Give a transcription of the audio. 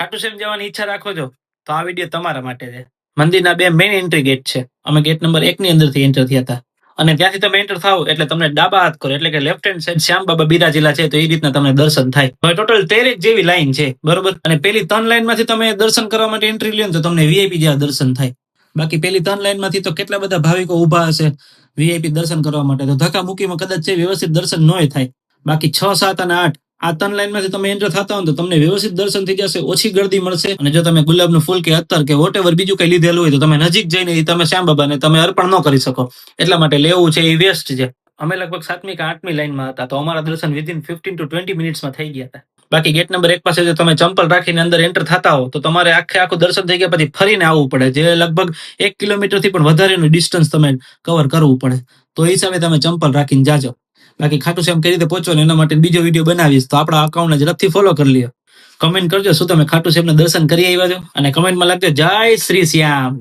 ખાટુ શ્યામ જવાની ઈચ્છા રાખો છો તો આ વિડીયો તમારા માટે છે. મંદિરના બે મેઇન એન્ટ્રી ગેટ છે. અમે ગેટ નંબર 1 ની અંદરથી એન્ટર થયા હતા અને ત્યાંથી તમે એન્ટર થાવ એટલે તમને ડાબા હાથ કરો એટલે કે લેફ્ટ હેન્ડ સાઈડ શ્યામ બાબા બિરાજેલા છે. તો એ રીતના તમને દર્શન થાય. હવે ટોટલ 13 જેવી લાઈન છે, બરોબર. અને પેલી 3 લાઈન માંથી તમે દર્શન કરવા માટે એન્ટ્રી લ્યો ને તો તમને વીઆઈપી જેવા દર્શન થાય. બાકી પેલી 3 લાઈન માંથી તો કેટલા બધા ભાવિકો ઉભા હશે વીઆઈપી દર્શન કરવા માટે, તો ધક્કા મૂકીમાં કદાચ છે વ્યવસ્થિત દર્શન ન થાય. બાકી 6, 7 અને 8 આ 3 લાઈન માંથી તમે એન્ટર થતા હો તો તમને વ્યવસ્થિત દર્શન થઈ જશે, ઓછી ગર્દી મળશે. અને જો તમે ગુલાબનું ફૂલ કે અત્તર કે વોટેવર બીજું કઈ લીધેલું હોય તો તમે નજીક જઈને તમે શ્યામ બાબાને તમે અર્પણ ન કરી શકો. એટલા માટે લેવું છે એ વેસ્ટ છે. અમે લગભગ 7મી કે 8મી લાઈનમાં હતા તો અમારા દર્શન વિધિન 15 to 20 મિનિટ્સમાં થઈ ગયા હતા. બાકી ગેટ નંબર 1 પાસે જો તમે ચંપલ રાખીને અંદર એન્ટર થતા હો તો તમારે આખું દર્શન થઈ ગયા પછી ફરીને આવવું પડે, જે લગભગ 1 કિલોમીટરથી પણ વધારેનું ડિસ્ટન્સ તમે કવર કરવું પડે. તો એ હિસાબે તમે ચંપલ રાખીને જાજો. બાકી ખાટુ શ્યામ કઈ રીતે પહોંચો ને એના માટે બીજો વિડીયો બનાવીશ, તો આપણા અકાઉન્ટને ઝડપથી ફોલો કરી લ્યો. કમેન્ટ કરજો શું તમે ખાટુ શ્યામના દર્શન કરી આવ્યા છો, અને કમેન્ટમાં લખજો જય શ્રી શ્યામ.